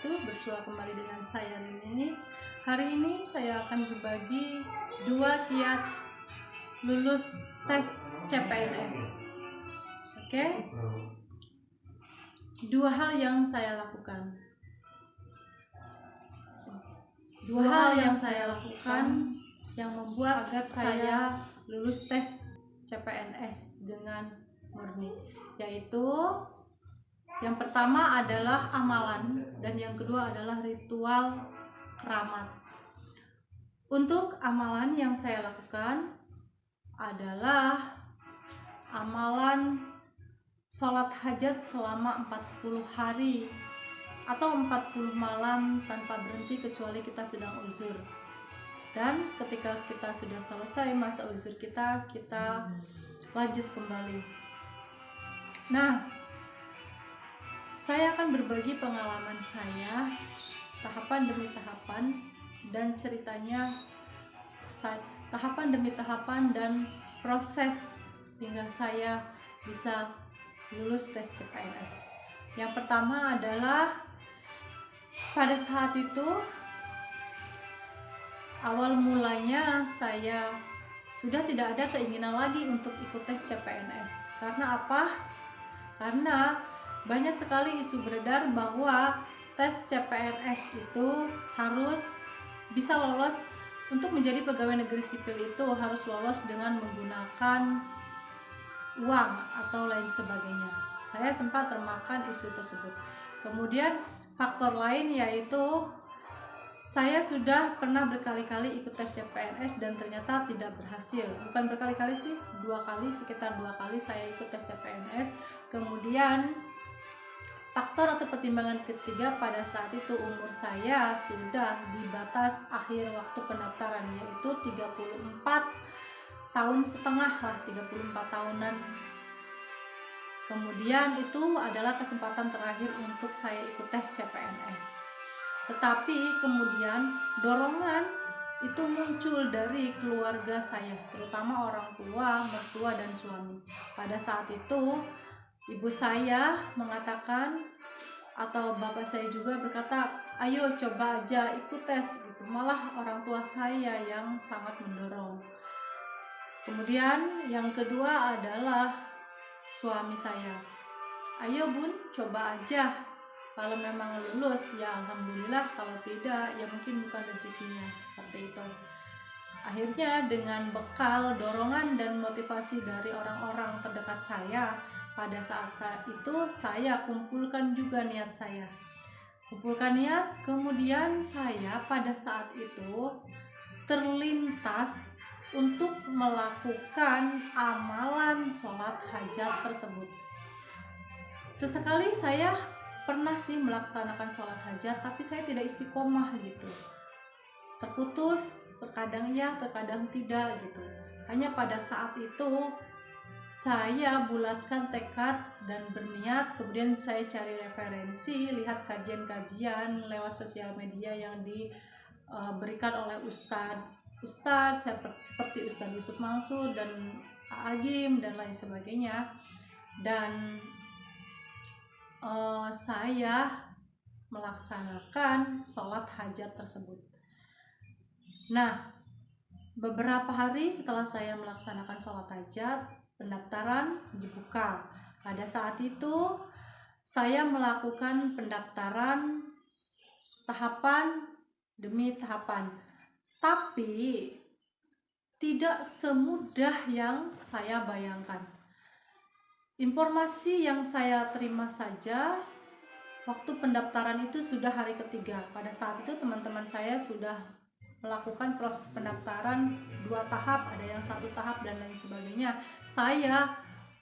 wabarakatuh. Bersua kembali dengan saya Rini. Hari ini saya akan berbagi 2 kiat lulus tes CPNS. Oke? 2 hal yang saya lakukan. 2 hal yang saya lakukan yang membuat agar saya lulus tes CPNS dengan murni, yaitu yang pertama adalah amalan dan yang kedua adalah ritual keramat. Untuk amalan yang saya lakukan adalah amalan sholat hajat selama 40 hari atau 40 malam tanpa berhenti kecuali kita sedang uzur. Dan ketika kita sudah selesai masa uzur kita lanjut kembali. Nah, saya akan berbagi pengalaman saya tahapan demi tahapan dan ceritanya tahapan demi tahapan dan proses hingga saya bisa lulus tes CPNS. Yang pertama adalah pada saat itu awal mulanya saya sudah tidak ada keinginan lagi untuk ikut tes CPNS. Karena apa? Karena banyak sekali isu beredar bahwa tes CPNS itu harus bisa lolos. Untuk menjadi pegawai negeri sipil itu harus lolos dengan menggunakan uang atau lain sebagainya. Saya sempat termakan isu tersebut. Kemudian faktor lain yaitu saya sudah pernah berkali-kali ikut tes CPNS dan ternyata tidak berhasil. Bukan berkali-kali sih, 2 kali, sekitar 2 kali saya ikut tes CPNS. Kemudian faktor atau pertimbangan ketiga, pada saat itu umur saya sudah di batas akhir waktu pendaftaran, yaitu 34 tahun setengah lah, 34 tahunan. Kemudian itu adalah kesempatan terakhir untuk saya ikut tes CPNS. Tetapi kemudian dorongan itu muncul dari keluarga saya, terutama orang tua, mertua dan suami. Pada saat itu ibu saya mengatakan, atau bapak saya juga berkata, ayo coba aja ikut tes gitu. Malah orang tua saya yang sangat mendorong. Kemudian yang kedua adalah suami saya, ayo bun, coba aja, kalau memang lulus ya alhamdulillah, kalau tidak ya mungkin bukan rezekinya, seperti itu. Akhirnya dengan bekal dorongan dan motivasi dari orang-orang terdekat saya, pada saat itu saya kumpulkan juga niat saya. Kumpulkan niat, kemudian saya pada saat itu terlintas untuk melakukan amalan sholat hajat tersebut. Sesekali saya pernah sih melaksanakan sholat hajat, tapi saya tidak istiqomah gitu. Terputus, terkadang ya, terkadang tidak gitu. Hanya pada saat itu saya bulatkan tekad dan berniat, kemudian saya cari referensi, lihat kajian-kajian lewat sosial media yang diberikan oleh Ustadz seperti Ustadz Yusuf Mansur dan Agim dan lain sebagainya. Dan saya melaksanakan sholat hajat tersebut. Nah, beberapa hari setelah saya melaksanakan sholat hajat, pendaftaran dibuka. Pada saat itu saya melakukan pendaftaran tahapan demi tahapan, tapi tidak semudah yang saya bayangkan. Informasi yang saya terima saja waktu pendaftaran itu sudah hari ketiga. Pada saat itu teman-teman saya sudah melakukan proses pendaftaran 2 tahap, ada yang 1 tahap dan lain sebagainya. Saya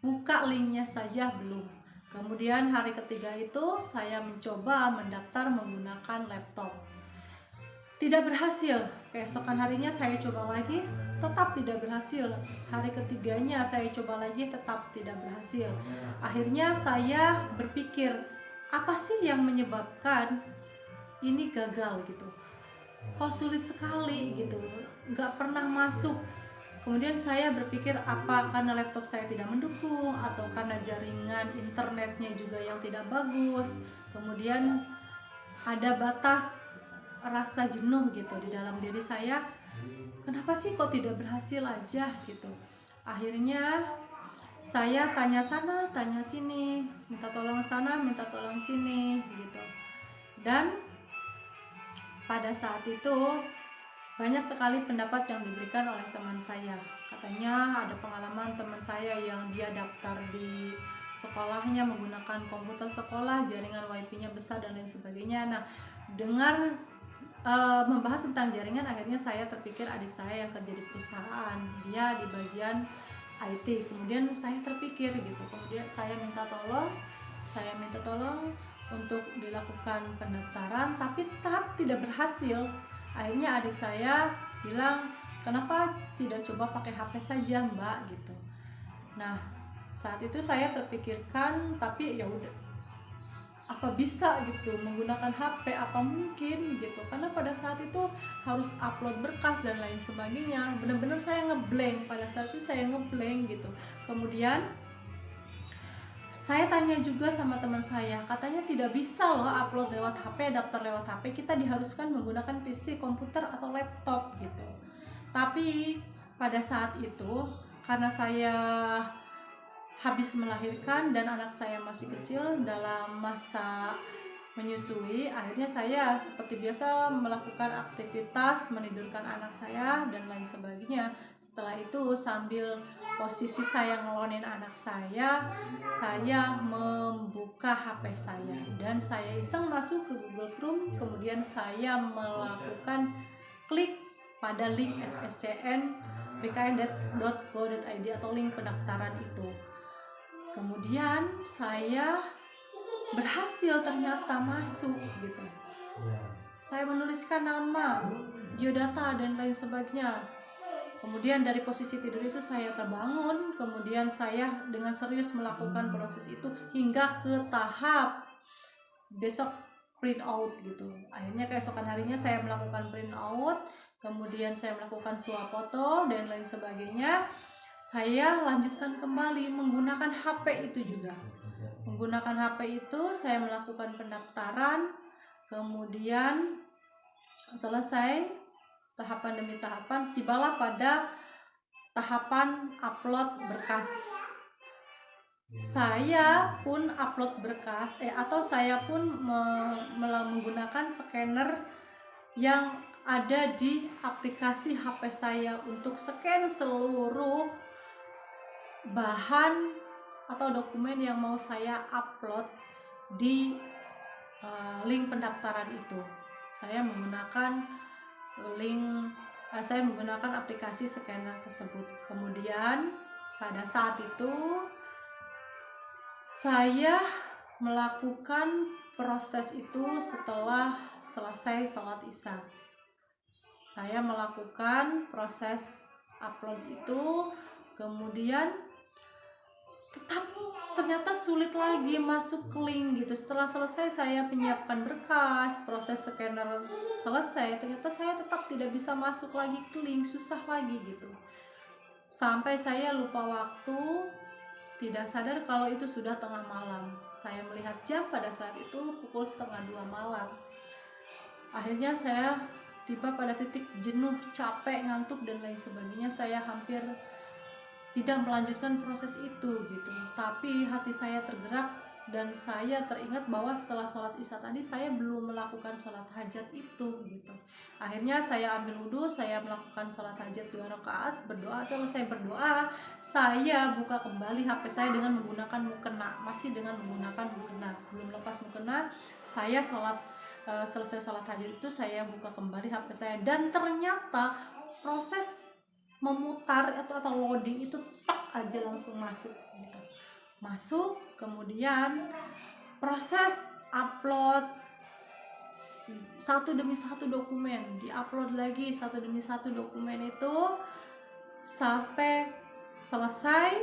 buka linknya saja belum. Kemudian hari ketiga itu saya mencoba mendaftar menggunakan laptop. Tidak berhasil. Keesokan harinya saya coba lagi, tetap tidak berhasil. Hari ketiganya saya coba lagi, tetap tidak berhasil. Akhirnya saya berpikir, apa sih yang menyebabkan ini gagal gitu? Kok sulit sekali gitu, nggak pernah masuk. Kemudian saya berpikir, apa karena laptop saya tidak mendukung, atau karena jaringan internetnya juga yang tidak bagus. Kemudian ada batas rasa jenuh gitu di dalam diri saya. Kenapa sih kok tidak berhasil aja gitu. Akhirnya saya tanya sana, tanya sini, minta tolong sana, minta tolong sini gitu. Dan pada saat itu banyak sekali pendapat yang diberikan oleh teman saya. Katanya ada pengalaman teman saya yang dia daftar di sekolahnya menggunakan komputer sekolah, jaringan wifi-nya besar dan lain sebagainya. Nah, dengan membahas tentang jaringan, akhirnya saya terpikir adik saya yang kerja di perusahaan, dia di bagian IT. Kemudian saya terpikir gitu, kemudian saya minta tolong untuk dilakukan pendaftaran, tapi tetap tidak berhasil. Akhirnya adik saya bilang, kenapa tidak coba pakai HP saja mbak gitu. Nah, saat itu saya terpikirkan, tapi ya udah, apa bisa gitu menggunakan HP, apa mungkin gitu, karena pada saat itu harus upload berkas dan lain sebagainya. Benar-benar saya ngeblank, pada saat itu saya ngeblank gitu. Kemudian saya tanya juga sama teman saya, katanya tidak bisa loh upload lewat HP, daftar lewat HP, kita diharuskan menggunakan PC, komputer atau laptop gitu. Tapi pada saat itu karena saya habis melahirkan dan anak saya masih kecil dalam masa menyusui, akhirnya saya seperti biasa melakukan aktivitas menidurkan anak saya dan lain sebagainya. Setelah itu sambil posisi saya ngelonin anak saya membuka HP saya dan saya iseng masuk ke Google Chrome. Kemudian saya melakukan klik pada link SSCN bkn.go.id atau link pendaftaran itu. Kemudian saya berhasil ternyata masuk gitu. Saya menuliskan nama, biodata dan lain sebagainya. Kemudian dari posisi tidur itu saya terbangun, kemudian saya dengan serius melakukan proses itu hingga ke tahap besok print out gitu. Akhirnya keesokan harinya saya melakukan print out, kemudian saya melakukan swafoto dan lain sebagainya. Saya lanjutkan kembali menggunakan HP itu juga. Menggunakan HP itu saya melakukan pendaftaran, kemudian selesai tahapan demi tahapan, tibalah pada tahapan upload berkas. Saya pun upload berkas atau saya pun menggunakan scanner yang ada di aplikasi HP saya untuk scan seluruh bahan atau dokumen yang mau saya upload di link pendaftaran itu. Saya menggunakan aplikasi scanner tersebut. Kemudian pada saat itu saya melakukan proses itu setelah selesai sholat isya. Saya melakukan proses upload itu, kemudian ternyata sulit lagi masuk link gitu. Setelah selesai saya menyiapkan berkas, proses scanner selesai, ternyata saya tetap tidak bisa masuk lagi ke link, susah lagi gitu. Sampai saya lupa waktu, tidak sadar kalau itu sudah tengah malam. Saya melihat jam pada saat itu pukul 1:30 malam. Akhirnya saya tiba pada titik jenuh, capek, ngantuk dan lain sebagainya. Saya hampir tidak melanjutkan proses itu gitu. Tapi hati saya tergerak dan saya teringat bahwa setelah sholat isya tadi saya belum melakukan sholat hajat itu gitu. Akhirnya saya ambil wudhu, saya melakukan sholat hajat 2 rakaat, berdoa. Selesai berdoa, saya buka kembali HP saya dengan menggunakan mukena, masih dengan menggunakan mukena, belum lepas mukena. Saya selesai sholat hajat itu saya buka kembali HP saya dan ternyata proses memutar atau loading itu tak aja langsung masuk gitu. Masuk, kemudian proses upload satu demi satu dokumen, diupload lagi satu demi satu dokumen itu sampai selesai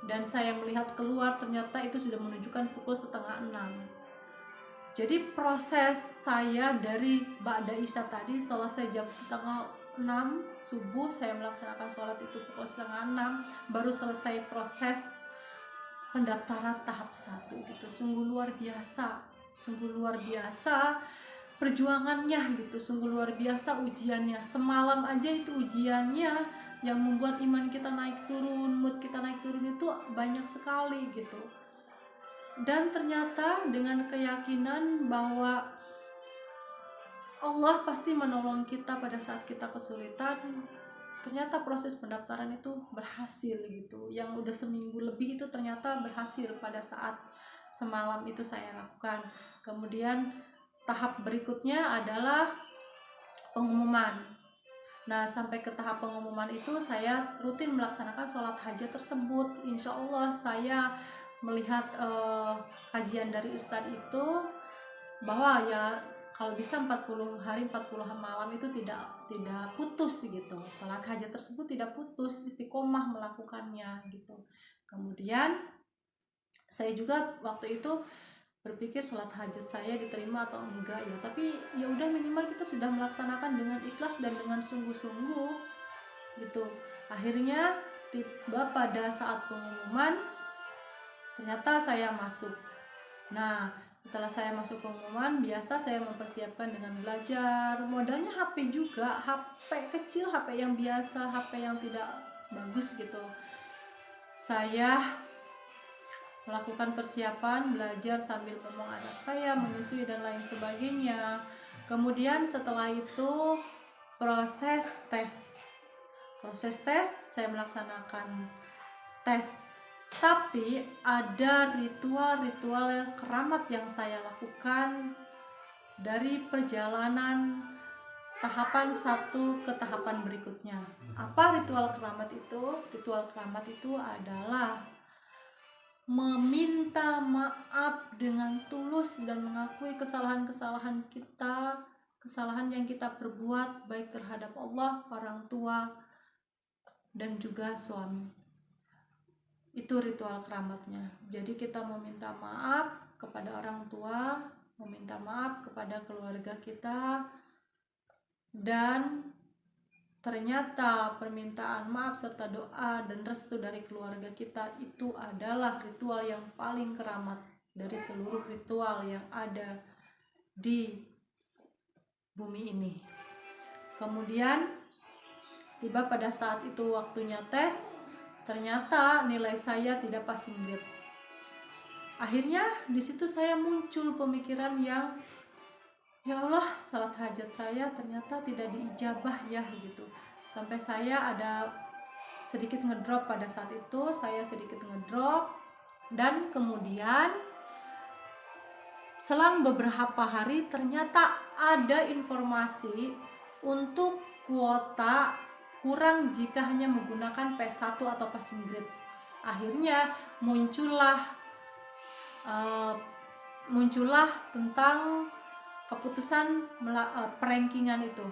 dan saya melihat keluar ternyata itu sudah menunjukkan pukul 5:30. Jadi proses saya dari ba'da isya tadi selesai jam 5:30 subuh, saya melaksanakan sholat itu pukul 5:30, baru selesai proses pendaftaran tahap 1 gitu. Sungguh luar biasa perjuangannya gitu, sungguh luar biasa ujiannya. Semalam aja itu ujiannya yang membuat iman kita naik turun, mood kita naik turun itu banyak sekali gitu. Dan ternyata dengan keyakinan bahwa Allah pasti menolong kita pada saat kita kesulitan, ternyata proses pendaftaran itu berhasil gitu. Yang udah seminggu lebih itu ternyata berhasil pada saat semalam itu saya lakukan. Kemudian tahap berikutnya adalah pengumuman. Nah, sampai ke tahap pengumuman itu saya rutin melaksanakan sholat hajat tersebut. Insya Allah saya melihat kajian dari Ustadz itu bahwa ya kalau bisa 40 hari 40 malam itu tidak putus gitu. Sholat hajat tersebut tidak putus, istiqomah melakukannya gitu. Kemudian saya juga waktu itu berpikir sholat hajat saya diterima atau enggak ya, tapi ya udah minimal kita sudah melaksanakan dengan ikhlas dan dengan sungguh-sungguh gitu. Akhirnya tiba pada saat pengumuman, ternyata saya masuk. Nah, setelah saya masuk pengumuman, biasa saya mempersiapkan dengan belajar. Modalnya HP juga, HP kecil, HP yang biasa, HP yang tidak bagus gitu. Saya melakukan persiapan, belajar sambil ngomong anak saya, menyusui dan lain sebagainya. Kemudian setelah itu proses tes saya melaksanakan tes. Tapi ada ritual-ritual yang keramat yang saya lakukan dari perjalanan tahapan satu ke tahapan berikutnya. Apa ritual keramat itu? Ritual keramat itu adalah meminta maaf dengan tulus dan mengakui kesalahan-kesalahan kita, kesalahan yang kita perbuat baik terhadap Allah, orang tua, dan juga suami. Itu ritual keramatnya. Jadi kita meminta maaf kepada orang tua, meminta maaf kepada keluarga kita, dan ternyata permintaan maaf serta doa dan restu dari keluarga kita itu adalah ritual yang paling keramat dari seluruh ritual yang ada di bumi ini. Kemudian tiba pada saat itu waktunya tes, ternyata nilai saya tidak passing grade. Akhirnya di situ saya muncul pemikiran yang, ya Allah, salat hajat saya ternyata tidak diijabah ya gitu. Sampai saya ada sedikit ngedrop pada saat itu, dan kemudian selang beberapa hari ternyata ada informasi untuk kuota kurang jika hanya menggunakan P1 atau passing grade. Akhirnya muncullah tentang keputusan perankingan itu.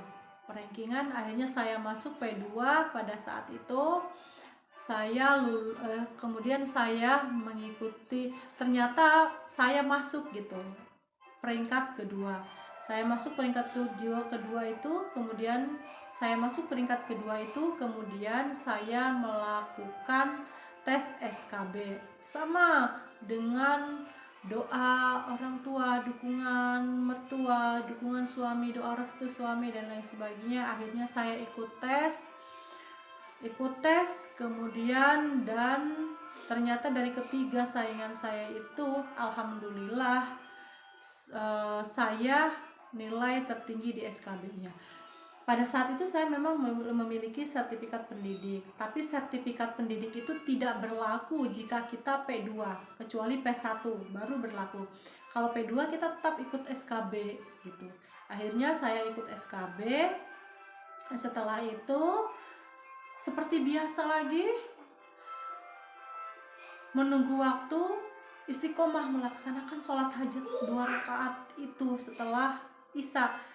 Perankingan, akhirnya saya masuk P2 pada saat itu. Kemudian saya mengikuti, ternyata saya masuk gitu. Peringkat kedua. Saya masuk peringkat kedua itu, kemudian saya masuk peringkat kedua itu, kemudian saya melakukan tes SKB. Sama dengan doa orang tua, dukungan mertua, dukungan suami, doa restu suami dan lain sebagainya. Akhirnya saya ikut tes kemudian, dan ternyata dari ketiga saingan saya itu alhamdulillah saya nilai tertinggi di SKB-nya. Pada saat itu saya memang memiliki sertifikat pendidik, tapi sertifikat pendidik itu tidak berlaku jika kita P2, kecuali P1 baru berlaku. Kalau P2 kita tetap ikut SKB gitu. Akhirnya saya ikut SKB. Setelah itu seperti biasa lagi menunggu waktu, istiqomah melaksanakan sholat hajat 2 rakaat itu setelah Isya.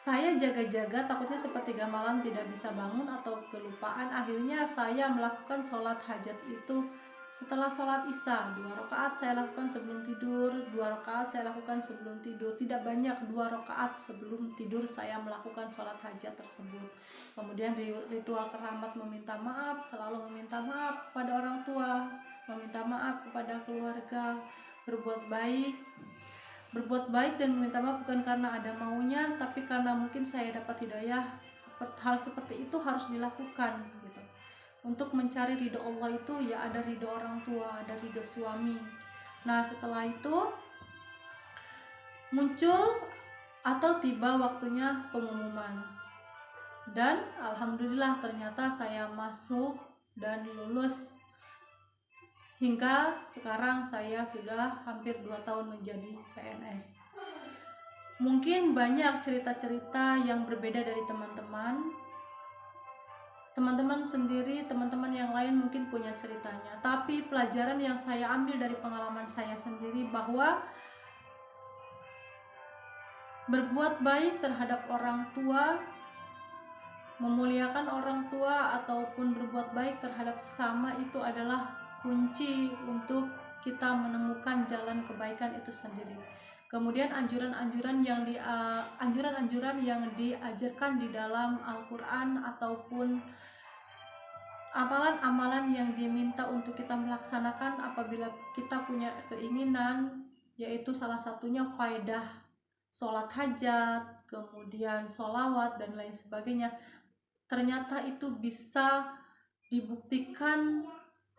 Saya jaga-jaga takutnya sepertiga malam tidak bisa bangun atau kelupaan. Akhirnya saya melakukan sholat hajat itu setelah sholat Isya. 2 rakaat saya lakukan sebelum tidur, 2 rakaat saya lakukan sebelum tidur. Tidak banyak, 2 rakaat sebelum tidur saya melakukan sholat hajat tersebut. Kemudian ritual keramat meminta maaf, selalu meminta maaf kepada orang tua, meminta maaf kepada keluarga, berbuat baik. Berbuat baik dan meminta maaf bukan karena ada maunya, tapi karena mungkin saya dapat hidayah. Hal seperti itu harus dilakukan gitu. Untuk mencari ridho Allah itu ya ada ridho orang tua, ada ridho suami. Nah setelah itu muncul atau tiba waktunya pengumuman, dan alhamdulillah ternyata saya masuk dan lulus. Hingga sekarang saya sudah hampir 2 tahun menjadi PNS. Mungkin banyak cerita-cerita yang berbeda dari teman-teman. Teman-teman sendiri, teman-teman yang lain mungkin punya ceritanya. Tapi pelajaran yang saya ambil dari pengalaman saya sendiri bahwa berbuat baik terhadap orang tua, memuliakan orang tua, ataupun berbuat baik terhadap sesama itu adalah kunci untuk kita menemukan jalan kebaikan itu sendiri. Kemudian anjuran-anjuran yang diajarkan di dalam Al-Quran ataupun amalan-amalan yang diminta untuk kita melaksanakan apabila kita punya keinginan, yaitu salah satunya faedah sholat hajat, kemudian sholawat dan lain sebagainya. Ternyata itu bisa dibuktikan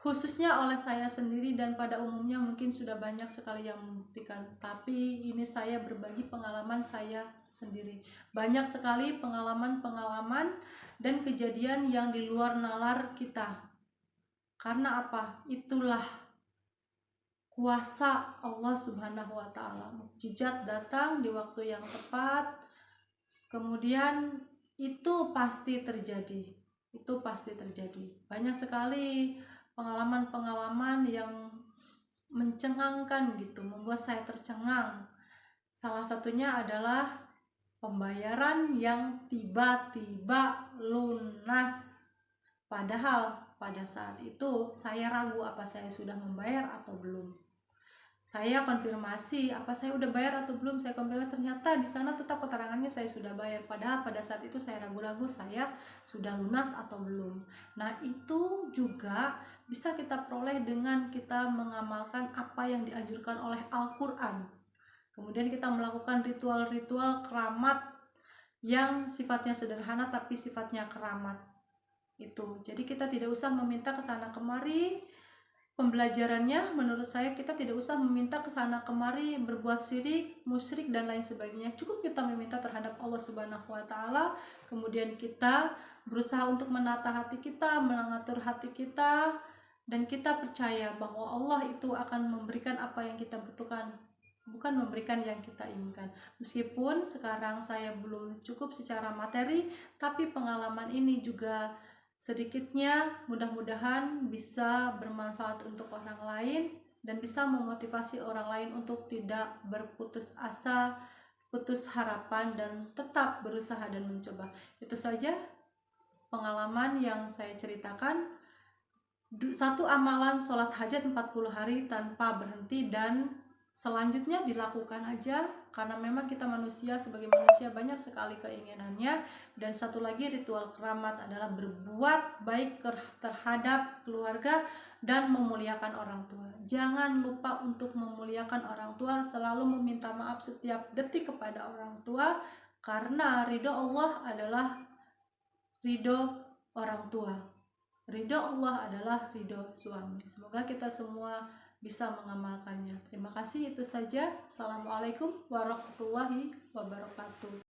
khususnya oleh saya sendiri, dan pada umumnya mungkin sudah banyak sekali yang membuktikan. Tapi ini saya berbagi pengalaman saya sendiri. Banyak sekali pengalaman-pengalaman dan kejadian yang di luar nalar kita. Karena apa? Itulah kuasa Allah Subhanahu wa Ta'ala. Mukjizat datang di waktu yang tepat, kemudian itu pasti terjadi. Banyak sekali pengalaman-pengalaman yang mencengangkan gitu, membuat saya tercengang. Salah satunya adalah pembayaran yang tiba-tiba lunas. Padahal pada saat itu saya ragu apa saya sudah membayar atau belum. Saya konfirmasi apa saya udah bayar atau belum. Saya konfirmasi, ternyata di sana tetap keterangannya saya sudah bayar. Padahal pada saat itu saya ragu-ragu saya sudah lunas atau belum. Nah itu juga bisa kita peroleh dengan kita mengamalkan apa yang dianjurkan oleh Al-Quran. Kemudian kita melakukan ritual-ritual keramat yang sifatnya sederhana tapi sifatnya keramat itu. Jadi kita tidak usah meminta kesana kemari. Pembelajarannya menurut saya kita tidak usah meminta kesana kemari berbuat syirik, musyrik dan lain sebagainya. Cukup kita meminta terhadap Allah Subhanahu wa Ta'ala. Kemudian kita berusaha untuk menata hati kita, mengatur hati kita, dan kita percaya bahwa Allah itu akan memberikan apa yang kita butuhkan, bukan memberikan yang kita inginkan. Meskipun sekarang saya belum cukup secara materi, tapi pengalaman ini juga sedikitnya mudah-mudahan bisa bermanfaat untuk orang lain dan bisa memotivasi orang lain untuk tidak berputus asa, putus harapan, dan tetap berusaha dan mencoba. Itu saja pengalaman yang saya ceritakan. Satu amalan sholat hajat 40 hari tanpa berhenti, dan selanjutnya dilakukan aja karena memang kita manusia, sebagai manusia banyak sekali keinginannya. Dan satu lagi ritual keramat adalah berbuat baik terhadap keluarga dan memuliakan orang tua. Jangan lupa untuk memuliakan orang tua, selalu meminta maaf setiap detik kepada orang tua, karena ridho Allah adalah ridho orang tua. Ridho Allah adalah ridho suami. Semoga kita semua bisa mengamalkannya. Terima kasih, itu saja. Assalamualaikum warahmatullahi wabarakatuh.